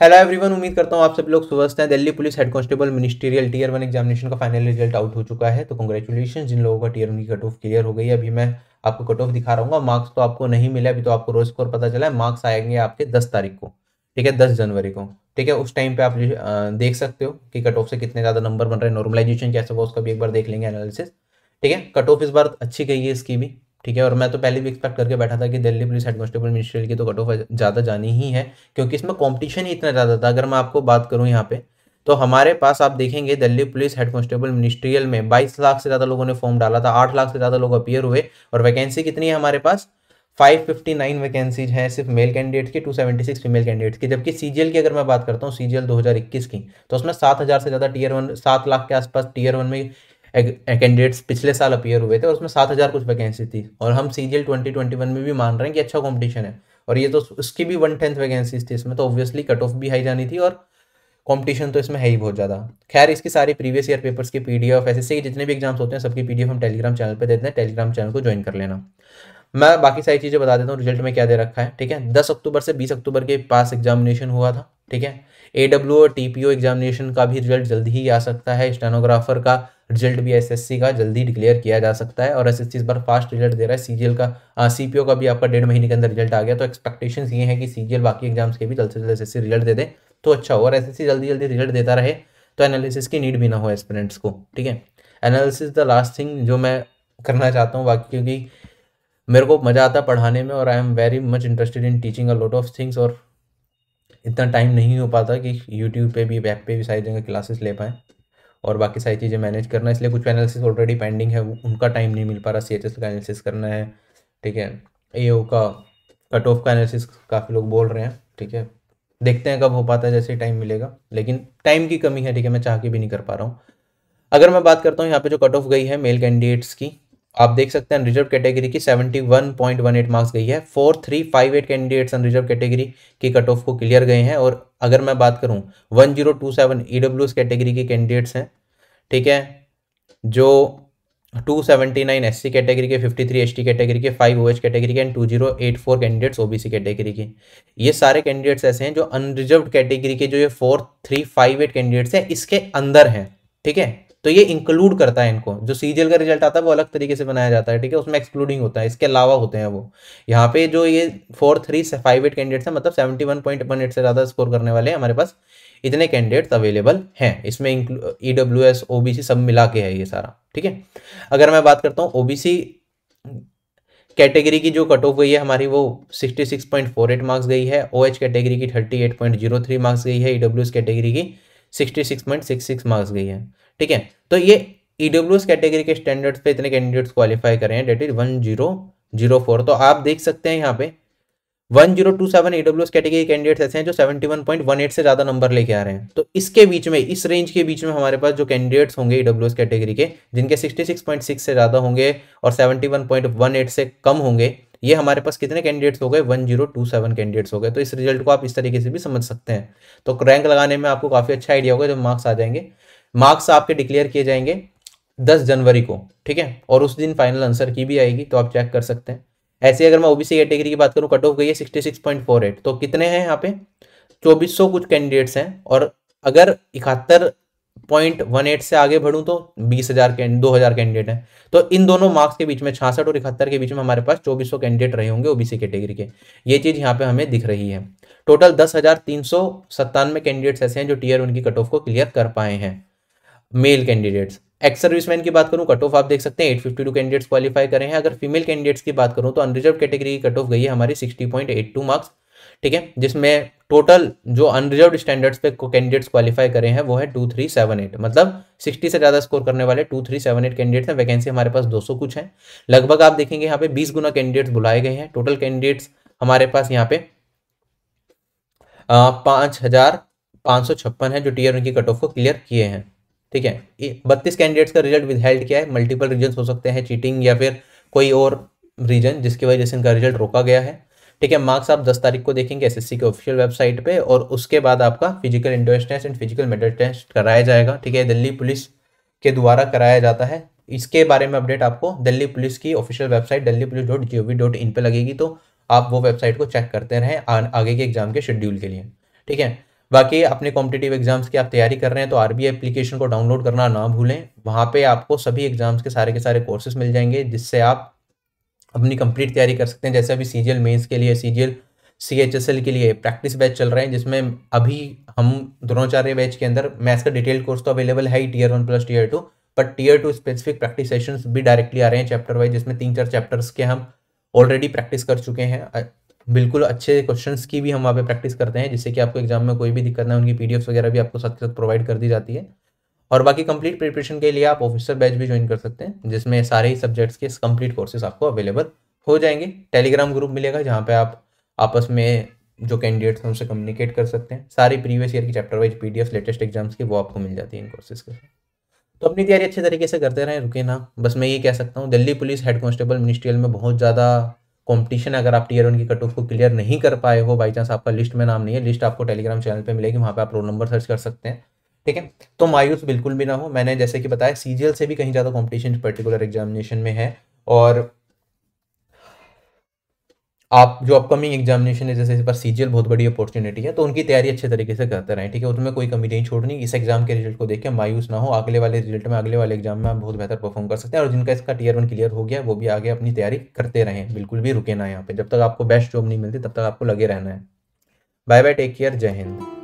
Hello everyone, उम्मीद करता हूँ आप सब लोग स्वस्थ हैं। Delhi police head constable ministerial tier 1 examination का फाइनल रिजल्ट आउट हो चुका है, तो कंग्रेचुलेशन जिन लोगों का टीयर 1 की कट ऑफ क्लियर हो गई है। अभी मैं आपको कट ऑफ दिखा रहा हूँ। मार्क्स तो आपको नहीं मिले, अभी तो आपको रो स्कोर पता चला है। मार्क्स आएंगे आपके 10 तारीख को, ठीक है, 10 जनवरी को। ठीक है, उस टाइम पे आप देख सकते हो कि कट ऑफ से कितने ज़्यादा नंबर बन रहे हैं, नॉर्मलाइजेशन कैसे हुआ उसका भी एक बार देख लेंगे एनालिसिस। ठीक है, कट ऑफ इस बार अच्छी गई है इसकी भी। ठीक है, और मैं तो पहले भी एक्सपेक्ट करके बैठा था कि Delhi police head constable ministerial की तो कट ऑफ ज़्यादा जानी ही है, क्योंकि इसमें कंपटीशन ही इतना ज़्यादा था। अगर मैं आपको बात करूं यहाँ पे, तो हमारे पास आप देखेंगे Delhi police head constable ministerial में 22 लाख से ज़्यादा लोगों ने फॉर्म डाला था, 8 लाख से ज़्यादा लोग अपीयर हुए। और वैकेंसी कितनी है हमारे पास? 559 वैकेंसीज हैं सिर्फ मेल कैंडिडेट्स की, 276 फीमेल कैंडिडेट्स की। जबकि सीजीएल की अगर मैं बात करता हूँ, सीजीएल 2021 की, तो उसमें 7,000 से ज़्यादा टीयर 1, 7 लाख के आसपास टीयर 1 में कैंडिडेट्स पिछले साल अपीयर हुए थे, और उसमें 7,000 कुछ वैकेंसी थी। और हम सीजीएल 2021 में भी मान रहे हैं कि अच्छा कॉम्पिटिशन है, और ये तो उसकी भी 1/10 वैकेंसीज थी इसमें, तो ऑब्वियसली कट ऑफ भी हाई जानी थी, और कंपटीशन तो इसमें है ही बहुत ज़्यादा। खैर, इसकी सारी प्रीवियस ईयर पेपर्स की पीडीएफ, एसएससी के जितने भी एग्जाम्स होते हैं सबकी पीडीएफ हम टेलीग्राम चैनल पे देते हैं। टेलीग्राम चैनल को ज्वाइन कर लेना। मैं बाकी सारी चीज़ें बता देता हूँ, रिजल्ट में क्या दे रखा है। ठीक है, 10 अक्टूबर से 20 अक्टूबर के पास एग्जामिनेशन हुआ था। ठीक है, एडब्ल्यू और टीपीओ एग्जामिनेशन का भी रिजल्ट जल्दी ही आ सकता है। स्टेनोग्राफर का रिजल्ट भी एसएससी का जल्दी डिक्लेयर किया जा सकता है, और एसएससी इस बार फास्ट रिजल्ट दे रहा है। सीजीएल का सीपीओ का भी आपका 1.5 महीने के अंदर रिजल्ट आ गया, तो एक्सपेक्टेशंस ये है कि सीजीएल बाकी एग्जाम्स के भी जल्द से जल्द एसएससी रिजल्ट दे दे तो अच्छा हो, और एसएससी जल्दी जल्दी रिजल्ट देता रहे तो एनालिसिस की नीड भी ना हो एस्पिरेंट्स को। ठीक है, एनालिसिस द लास्ट थिंग जो मैं करना चाहता हूँ बाकी, क्योंकि मेरे को मज़ा आता है पढ़ाने में, और I am very much interested in teaching a lot of things, और इतना टाइम नहीं हो पाता कि यूट्यूब पे भी, वेब पे भी सारी जगह क्लासेस ले पाएँ और बाकी सारी चीज़ें मैनेज करना। इसलिए कुछ एनालिसिस ऑलरेडी पेंडिंग है, उनका टाइम नहीं मिल पा रहा। सीएचएस का एनालिसिस करना है। ठीक है, एओ का कट ऑफ का एनालिसिस काफ़ी लोग बोल रहे हैं। ठीक है, देखते हैं कब हो पाता है, जैसे ही टाइम मिलेगा, लेकिन टाइम की कमी है। ठीक है, मैं चाह के भी नहीं कर पा रहा हूँ। अगर मैं बात करता हूँ यहाँ पे जो कट ऑफ गई है मेल कैंडिडेट्स की, आप देख सकते हैं रिजर्व कैटेगरी की 71.18 मार्क्स गई है। 4358 कैंडिडेट्स अनरिजर्व कैटेगरी की कट ऑफ को क्लियर गए हैं। और अगर मैं बात करूँ 1027 ईडब्ल्यूएस कैटेगरी के कैंडिडेट्स हैं, ठीक है, जो 279 एससी कैटेगरी के, 53 एसटी कैटेगरी के, 5 ओएच कैटेगरी के, एंड 2084 कैंडिडेट्स ओबीसी कैटेगरी के। ये सारे कैंडिडेट्स ऐसे हैं जो अनरिजर्व कैटेगरी के, जो ये 4358 कैंडिडेट्स हैं इसके अंदर हैं। ठीक है, तो ये इंक्लूड करता है इनको। जो सीजीएल का रिजल्ट आता है वो अलग तरीके से बनाया जाता है। ठीक है, उसमें एक्सक्लूडिंग होता है, इसके अलावा होते हैं वो। यहाँ पे जो ये 4358 कैंडिडेट्स हैं, मतलब 71.18 से ज़्यादा स्कोर करने वाले हैं, हमारे पास इतने कैंडिडेट्स अवेलेबल हैं। इसमें ईडब्ल्यूएस ओबीसी सब मिला के है ये सारा। ठीक है, अगर मैं बात करता हूँ ओबीसी कैटेगरी की जो कट ऑफ गई है हमारी, वो 66.48 मार्क्स गई है। ओएच कैटेगरी की 38.03 मार्क्स गई है। ईडब्ल्यूएस कैटेगरी की 66.66 मार्क्स गई है। ठीक है, तो ये ईडब्ल्यूएस कैटेगरी के स्टैंडर्ड्स पे इतने कैंडिडेट्स क्वालिफाई करें हैं, डेट इज 1004। तो आप देख सकते हैं यहाँ पे 1027 ईडब्ल्यूएस कैटेगरी कैंडिडेट्स ऐसे हैं जो 71.18 से ज़्यादा नंबर लेके आ रहे हैं। तो इसके बीच में, इस रेंज के बीच में हमारे पास जो कैंडिडेट्स होंगे ईडब्ल्यूएस कैटेगरी के, जिनके 66.6 से ज़्यादा होंगे और 71.18 से कम होंगे, ये हमारे पास कितने कैंडिडेट्स हो गए? 1027 कैंडिडेट्स हो गए। तो इस रिजल्ट को आप इस तरीके से भी समझ सकते हैं। तो रैंक लगाने में आपको काफ़ी अच्छा आइडिया होगा जब मार्क्स आ जाएंगे। मार्क्स आपके डिक्लेयर किए जाएंगे 10 जनवरी को। ठीक है, और उस दिन फाइनल आंसर की भी आएगी, तो आप चेक कर सकते हैं। ऐसे अगर मैं ओबीसी कैटेगरी की बात करूं, कट ऑफ गई है 66.48। तो कितने हैं यहाँ पे? 2400 कुछ कैंडिडेट्स हैं। और अगर 71.18 से आगे बढ़ूं तो 20,000 2000 कैंडिडेट हैं। तो इन दोनों मार्क्स के बीच में, 66 और 71 के बीच में, हमारे पास 2400 कैंडिडेट रहे होंगे ओबीसी कैटेगरी के। ये चीज़ यहाँ पे हमें दिख रही है। टोटल 10,397 कैंडिडेट्स ऐसे हैं जो टीयर 1 की कट ऑफ को क्लियर कर पाए हैं, मेल कैंडिडेट्स। एक्स सर्विसमैन की बात करूं, कट ऑफ आप देख सकते हैं 852 कैंडिडेट्स क्वालिफाई करें हैं। अगर फीमेल कैंडिडेट्स की बात करूं तो अनरिजर्व कैटेगरी की कट ऑफ गई है हमारी 60.82 मार्क्स। ठीक है, जिसमें टोटल जो अनरिजर्व स्टैंडर्ड्स पे कैंडिडेट्स क्वालिफाई करें हैं वो है 2378, मतलब 60 से ज़्यादा स्कोर करने वाले 2378 कैंडिडेट्स हैं। वैकेंसी हमारे पास 200 कुछ है। लगभग आप देखेंगे यहाँ पे 20 गुना कैंडिडेट्स बुलाए गए हैं। टोटल कैंडिडेट्स हमारे पास यहाँ पे 5,556 है जो टीयर 1 की कट ऑफ को क्लियर किए हैं। ठीक है, 32 कैंडिडेट्स का रिजल्ट विदहेल्ड किया है। मल्टीपल रीजन हो सकते हैं, चीटिंग या फिर कोई और रीजन जिसकी वजह से इनका रिजल्ट रोका गया है। ठीक है, मार्क्स आप 10 तारीख को देखेंगे एसएससी के ऑफिशियल वेबसाइट पे, और उसके बाद आपका physical entrance test and physical medical test कराया जाएगा। ठीक है, दिल्ली पुलिस के द्वारा कराया जाता है। इसके बारे में अपडेट आपको दिल्ली पुलिस की ऑफिशियल वेबसाइट delhipolice.gov.in पे लगेगी, तो आप वो वेबसाइट को चेक करते रहें आगे के एग्जाम के शेड्यूल के लिए। ठीक है, बाकी अपने कॉम्पिटिटिव एग्जाम्स की आप तैयारी कर रहे हैं तो आरबीआई एप्लीकेशन को डाउनलोड करना ना भूलें। वहाँ पे आपको सभी एग्जाम्स के सारे कोर्सेज मिल जाएंगे, जिससे आप अपनी कंप्लीट तैयारी कर सकते हैं। जैसे अभी सीजीएल मेंस के लिए, सीजीएल सीएचएसएल के लिए प्रैक्टिस बैच चल रहे हैं, जिसमें अभी हम द्रोणाचार्य बैच के अंदर मैथ्स का डिटेल कोर्स तो अवेलेबल है ही tier 1 plus tier 2, but tier 2 specific practice sessions भी डायरेक्टली आ रहे हैं चैप्टर वाइज, जिसमें 3-4 चैप्टर्स के हम ऑलरेडी प्रैक्टिस कर चुके हैं। बिल्कुल अच्छे क्वेश्चंस की भी हम वहाँ पे प्रैक्टिस करते हैं, जिससे कि आपको एग्जाम में कोई भी दिक्कत ना हो। उनकी पीडीएफ वगैरह भी आपको साथ के साथ प्रोवाइड कर दी जाती है। और बाकी कंप्लीट प्रिपरेशन के लिए आप ऑफिसर बैच भी ज्वाइन कर सकते हैं, जिसमें सारे ही सब्जेक्ट्स के कंप्लीट कोर्सेज आपको अवेलेबल हो जाएंगे। टेलीग्राम ग्रुप मिलेगा जहाँ पे आप आपस में जो कैंडिडेट्स हैं उनसे कम्युनिकेट कर सकते हैं। सारी प्रीवियस ईयर की chapter wise PDF latest exams की वो आपको मिल जाती है इन कोर्सेज के साथ। तो अपनी तैयारी अच्छे तरीके से करते रहें, रुके ना। बस मैं ये कह सकता हूँ, Delhi police head constable ministerial में बहुत ज़्यादा कंपटीशन है। अगर आप टियर 1 की कट ऑफ को क्लियर नहीं कर पाए हो, बाई चांस आपका लिस्ट में नाम नहीं है, लिस्ट आपको टेलीग्राम चैनल पे मिलेगी, वहाँ पे आप रोल नंबर सर्च कर सकते हैं, ठीक है। तो मायूस बिल्कुल भी ना हो। मैंने जैसे कि बताया, सीजीएल से भी कहीं ज़्यादा कंपटीशन पर्टिकुलर एग्जामिनेशन में है। और आप जो अपकमिंग एग्जामिनेशन है, जैसे इस बार सीजीएल बहुत बड़ी अपॉर्चुनिटी है, तो उनकी तैयारी अच्छे तरीके से करते रहें, ठीक है। उसमें कोई कमी नहीं छोड़नी। इस एग्जाम के रिजल्ट को देख के मायूस ना हो। अगले वाले रिजल्ट में, अगले वाले एग्जाम में आप बहुत बेहतर परफॉर्म कर सकते हैं। और जिनका इसका टियर 1 क्लियर हो गया, वो भी आगे अपनी तैयारी करते रहें, बिल्कुल भी रुके ना यहाँ पे। जब तक आपको बेस्ट जॉब नहीं मिलती तब तक आपको लगे रहना है। बाय बाय, टेक केयर, जय हिंद।